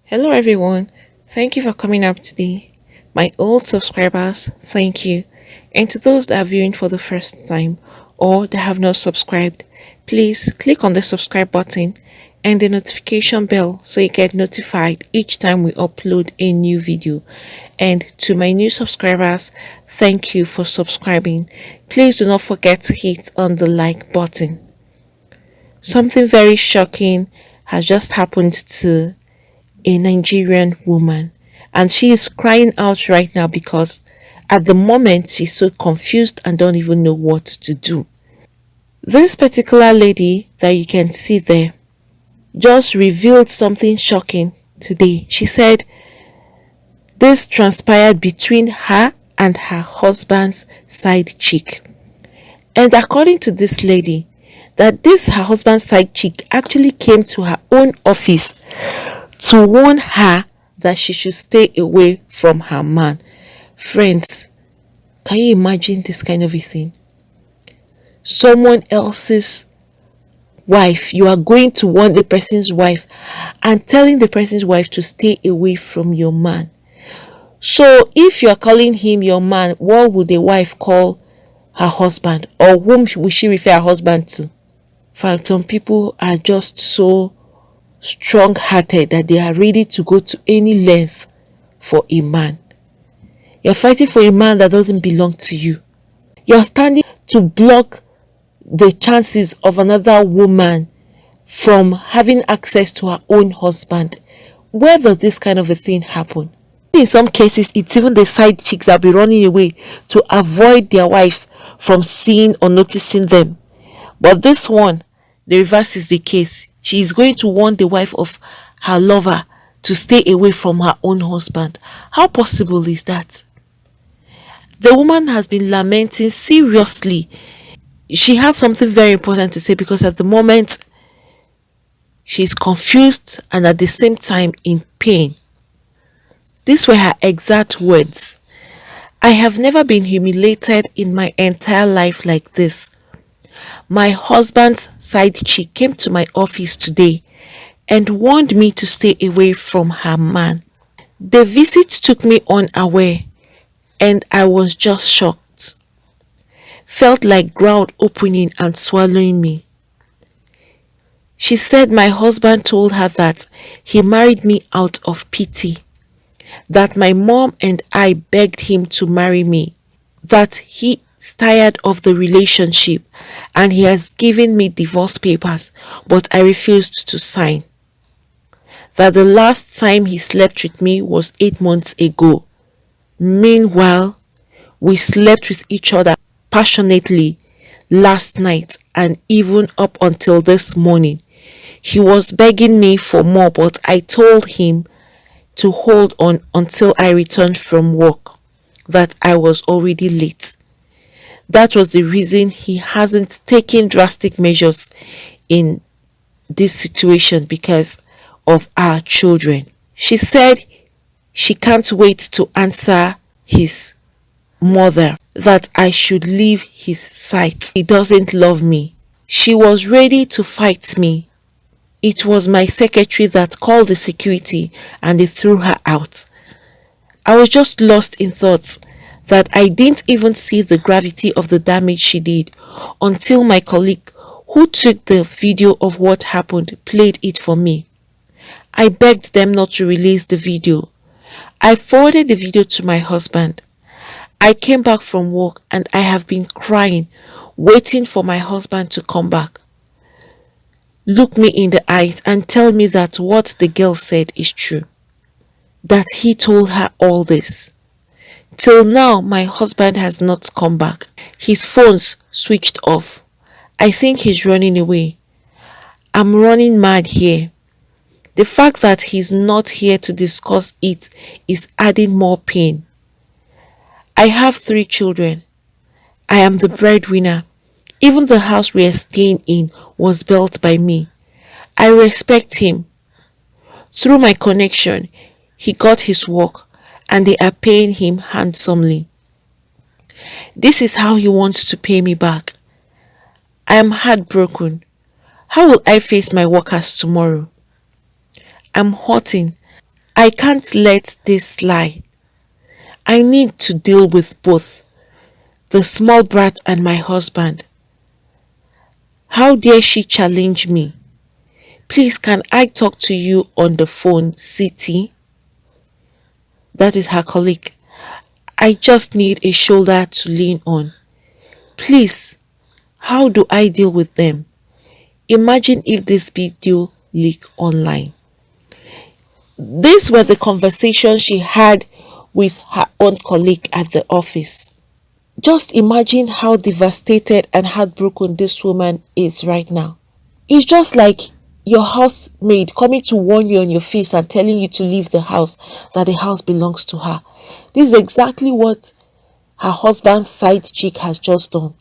Hello everyone, thank you for coming up today. My old subscribers, thank you. And to those that are viewing for the first time or that have not subscribed, please click on the subscribe button and the notification bell so you get notified each time we upload a new video. And to my new subscribers, thank you for subscribing. Please do not forget to hit on the like button. Something very shocking has just happened to a Nigerian woman, and she is crying out right now because at the moment she's so confused and don't even know what to do. This particular lady that you can see there just revealed something shocking today. She said this transpired between her and her husband's side chick. And according to this lady, that this her husband's side chick actually came to her own office to warn her that she should stay away from her man. Friends, can you imagine this kind of a thing? Someone else's wife, you are going to warn the person's wife and telling the person's wife to stay away from your man. So if you are calling him your man, what would the wife call her husband, or whom will she refer her husband to? In fact, some people are just so strong-hearted that they are ready to go to any length for a man. You're fighting for a man that doesn't belong to you. You're standing to block the chances of another woman from having access to her own husband. Where does this kind of a thing happen? In some cases, it's even the side chicks that be running away to avoid their wives from seeing or noticing them. But this one, the reverse is the case. She is going to warn the wife of her lover to stay away from her own husband. How possible is that? The woman has been lamenting seriously. She has something very important to say because at the moment she's confused and at the same time in pain. These were her exact words. I have never been humiliated in my entire life like this. My husband's side chick came to my office today and warned me to stay away from her man. The visit took me unaware and I was just shocked. Felt like ground opening and swallowing me. She said my husband told her that he married me out of pity, that my mom and I begged him to marry me, that he is tired of the relationship and he has given me divorce papers, but I refused to sign. That the last time he slept with me was 8 months ago. Meanwhile, we slept with each other passionately last night and even up until this morning. He was begging me for more, but I told him to hold on until I returned from work, that I was already late. That was the reason he hasn't taken drastic measures in this situation because of our children. She said she can't wait to answer his mother that I should leave his sight. He doesn't love me. She was ready to fight me. It was my secretary that called the security and they threw her out. I was just lost in thoughts that I didn't even see the gravity of the damage she did until my colleague who took the video of what happened played it for me. I begged them not to release the video. I forwarded the video to my husband. I came back from work and I have been crying, waiting for my husband to come back, look me in the eyes and tell me that what the girl said is true, that he told her all this. Till now, my husband has not come back. His phone's switched off. I think he's running away. I'm running mad here. The fact that he's not here to discuss it is adding more pain. I have 3 children. I am the breadwinner. Even the house we are staying in was built by me. I respect him. Through my connection, he got his work and they are paying him handsomely. This is how he wants to pay me back. I am heartbroken. How will I face my workers tomorrow? I'm hurting I can't let this slide. I need to deal with both the small brat and my husband. How dare she challenge me? Please, can I talk to you on the phone, City? That is her colleague. I just need a shoulder to lean on. Please, how do I deal with them? Imagine if this video leaked online. These were the conversations she had with her own colleague at the office. Just imagine how devastated and heartbroken this woman is right now. It's just like your housemaid coming to warn you on your face and telling you to leave the house, that the house belongs to her. This is exactly what her husband's side chick has just done.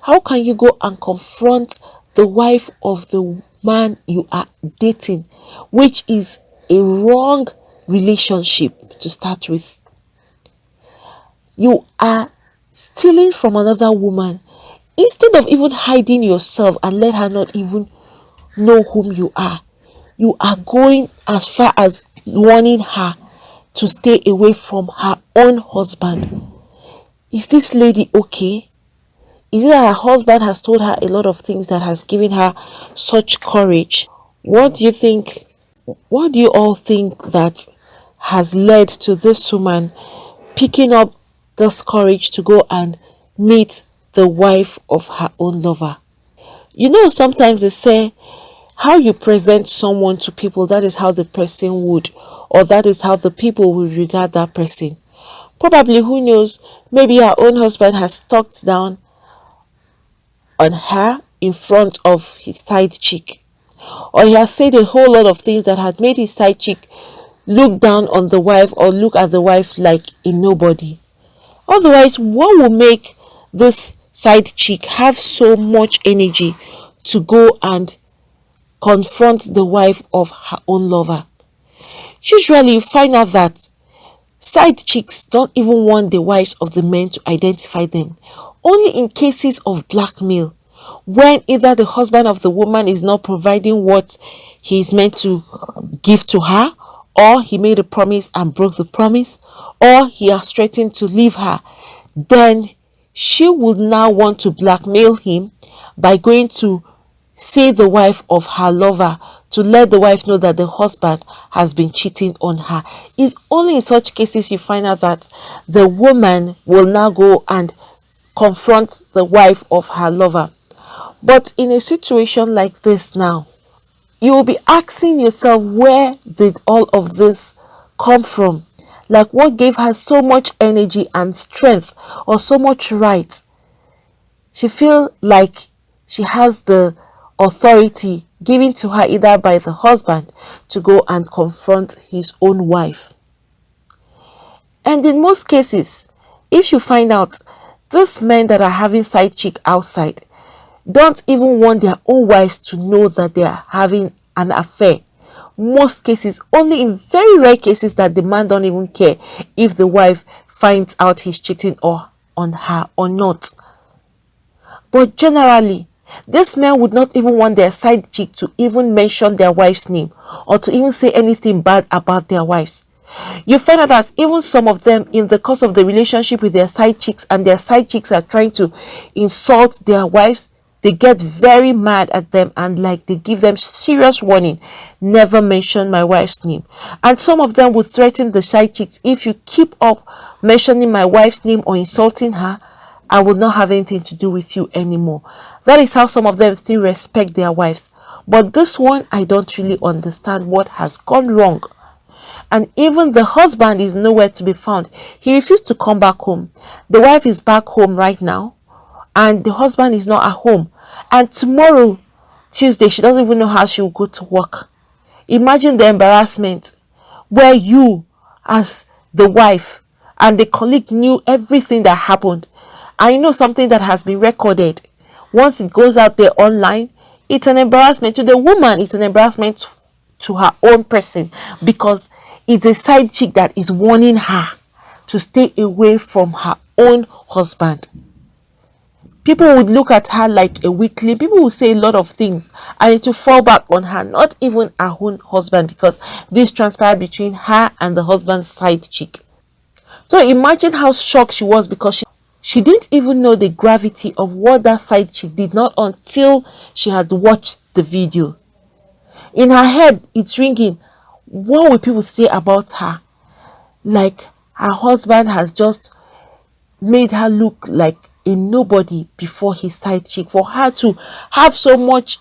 How can you go and confront the wife of the man you are dating, which is a wrong relationship to start with? You are stealing from another woman. Instead of even hiding yourself and let her not even know whom you are going as far as warning her to stay away from her own husband. Is this lady okay? Is it that her husband has told her a lot of things that has given her such courage? What do you think? What do you all think that has led to this woman picking up this courage to go and meet the wife of her own lover? You know, sometimes they say how you present someone to people, that is how the person would, or that is how the people will regard that person. Probably, who knows, maybe her own husband has talked down on her in front of his side chick, or he has said a whole lot of things that had made his side chick look down on the wife or look at the wife like a nobody. Otherwise, what will make this side chick have so much energy to go and confront the wife of her own lover? Usually you find out that side chicks don't even want the wives of the men to identify them. Only in cases of blackmail, when either the husband of the woman is not providing what he is meant to give to her, or he made a promise and broke the promise, or he has threatened to leave her, then she would now want to blackmail him by going to say the wife of her lover, to let the wife know that the husband has been cheating on her. It's only in such cases you find out that the woman will now go and confront the wife of her lover. But in a situation like this now, you will be asking yourself, where did all of this come from? Like, what gave her so much energy and strength, or so much right? She feels like she has the authority given to her either by the husband to go and confront his own wife. And in most cases, if you find out these men that are having side chick outside don't even want their own wives to know that they are having an affair. Most cases, only in very rare cases, that the man don't even care if the wife finds out he's cheating or on her or not. But generally, this men would not even want their side chick to even mention their wife's name, or to even say anything bad about their wives. You find out that even some of them, in the course of the relationship with their side chicks, and their side chicks are trying to insult their wives, they get very mad at them and like they give them serious warning, never mention my wife's name. And some of them would threaten the side chicks, if you keep up mentioning my wife's name or insulting her, I will not have anything to do with you anymore. That is how some of them still respect their wives. But this one, I don't really understand what has gone wrong. And even the husband is nowhere to be found. He refused to come back home. The wife is back home right now, and the husband is not at home. And tomorrow, Tuesday, she doesn't even know how she will go to work. Imagine the embarrassment, where you, as the wife, and the colleague knew everything that happened. I know something that has been recorded. Once it goes out there online, it's an embarrassment to the woman. It's an embarrassment to her own person, because it's a side chick that is warning her to stay away from her own husband. People would look at her like a weakling. People would say a lot of things and to fall back on her, not even her own husband, because this transpired between her and the husband's side chick. So imagine how shocked she was, because she didn't even know the gravity of what that side chick did, not until she had watched the video. In her head, it's ringing. What will people say about her? Like her husband has just made her look like a nobody before his side chick. For her to have so much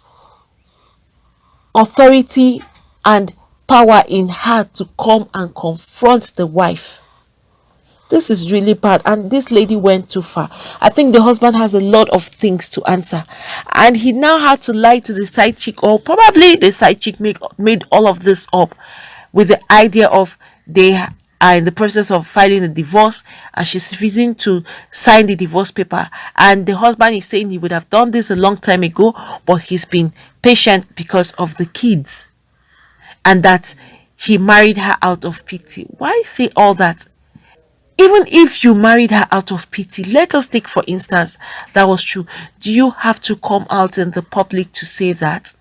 authority and power in her to come and confront the wife. This is really bad, and this lady went too far. I think the husband has a lot of things to answer, and he now had to lie to the side chick, or probably the side chick made all of this up with the idea of they are in the process of filing a divorce and she's refusing to sign the divorce paper, and the husband is saying he would have done this a long time ago, but he's been patient because of the kids, and that he married her out of pity. Why say all that? Even if you married her out of pity, let us take for instance that was true. Do you have to come out in the public to say that?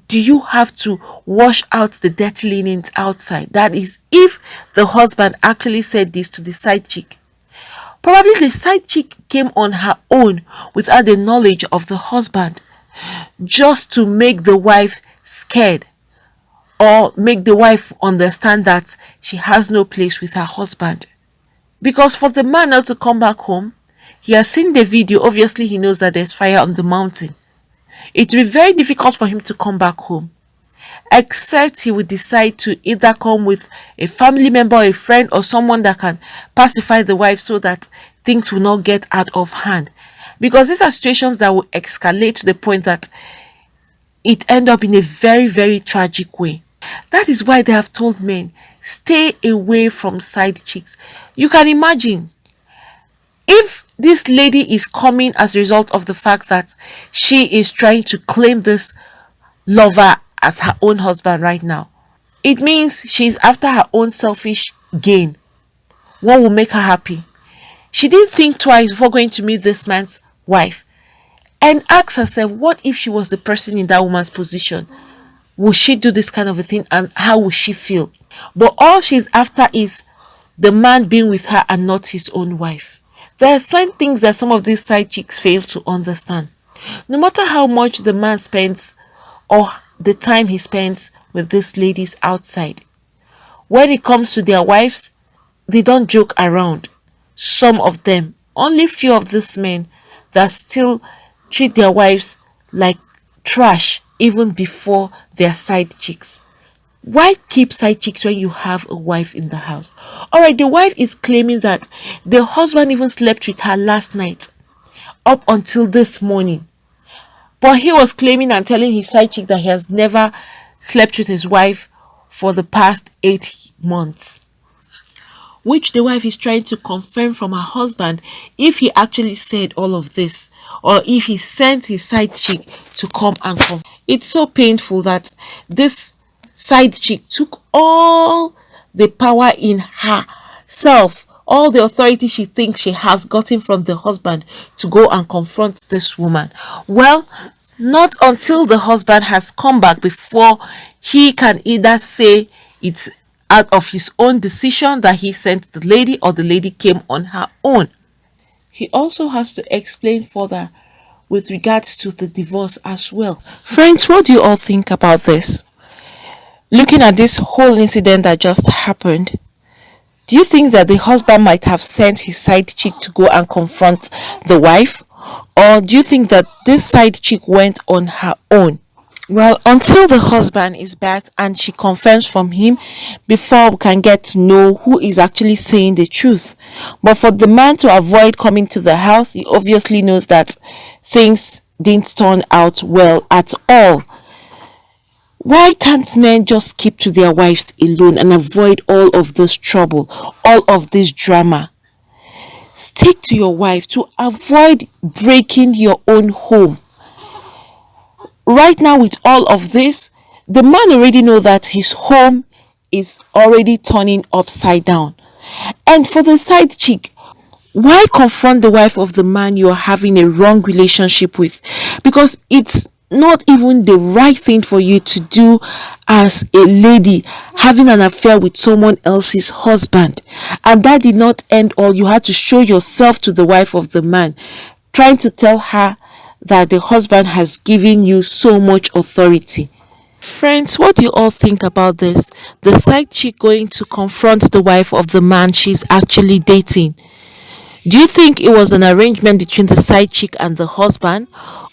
Do you have to wash out the dirty linens outside? That is, if the husband actually said this to the side chick. Probably the side chick came on her own without the knowledge of the husband, just to make the wife scared, or make the wife understand that she has no place with her husband. Because for the man now to come back home, he has seen the video. Obviously, he knows that there's fire on the mountain. It will be very difficult for him to come back home, except he would decide to either come with a family member, or a friend, or someone that can pacify the wife so that things will not get out of hand. Because these are situations that will escalate to the point that it end up in a very, very tragic way. That is why they have told men, stay away from side chicks. You can imagine if this lady is coming as a result of the fact that she is trying to claim this lover as her own husband right now. It means she's after her own selfish gain. What will make her happy? She didn't think twice before going to meet this man's wife and ask herself, what if she was the person in that woman's position? Would she do this kind of a thing, and how would she feel? But all she's after is the man being with her and not his own wife. There are some things that some of these side chicks fail to understand. No matter how much the man spends or the time he spends with these ladies outside, when it comes to their wives, they don't joke around. Some of them, only few of these men that still treat their wives like trash even before their side chicks. Why keep side chicks when you have a wife in the house? Alright, the wife is claiming that the husband even slept with her last night up until this morning. But he was claiming and telling his side chick that he has never slept with his wife for the past 8 months. Which the wife is trying to confirm from her husband if he actually said all of this, or if he sent his side chick to come and confirm. It's so painful that this side chick took all the power in herself, all the authority she thinks she has gotten from the husband, to go and confront this woman. Well, not until the husband has come back before he can either say it's out of his own decision that he sent the lady, or the lady came on her own. He also has to explain further with regards to the divorce as well. Friends, what do you all think about this? Looking at this whole incident that just happened, do you think that the husband might have sent his side chick to go and confront the wife? Or do you think that this side chick went on her own? Well, until the husband is back and she confirms from him, before we can get to know who is actually saying the truth. But for the man to avoid coming to the house, he obviously knows that things didn't turn out well at all. Why can't men just keep to their wives alone and avoid all of this trouble, all of this drama? Stick to your wife to avoid breaking your own home. Right now, with all of this, the man already knows that his home is already turning upside down. And for the side chick, Why confront the wife of the man you're having a wrong relationship with? Because it's not even the right thing for you to do as a lady having an affair with someone else's husband. And that did not end all. You had to show yourself to the wife of the man, trying to tell her that the husband has given you so much authority. Friends, what do you all think about this? The side chick going to confront the wife of the man she's actually dating. Do you think it was an arrangement between the side chick and the husband?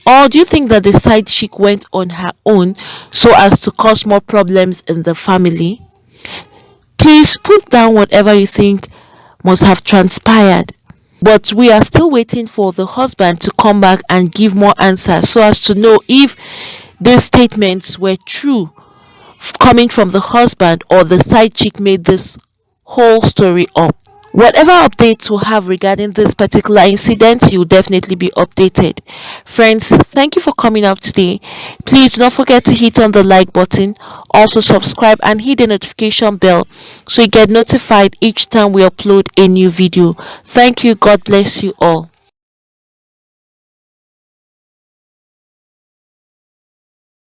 Or do you think that the side chick went on her own so as to cause more problems in the family? Please put down whatever you think must have transpired. But we are still waiting for the husband to come back and give more answers so as to know if these statements were true coming from the husband or the side chick made this whole story up. Whatever updates we'll have regarding this particular incident, you'll definitely be updated. Friends, thank you for coming up today. Please do not forget to hit on the like button, also subscribe and hit the notification bell so you get notified each time we upload a new video. Thank you. God bless you all.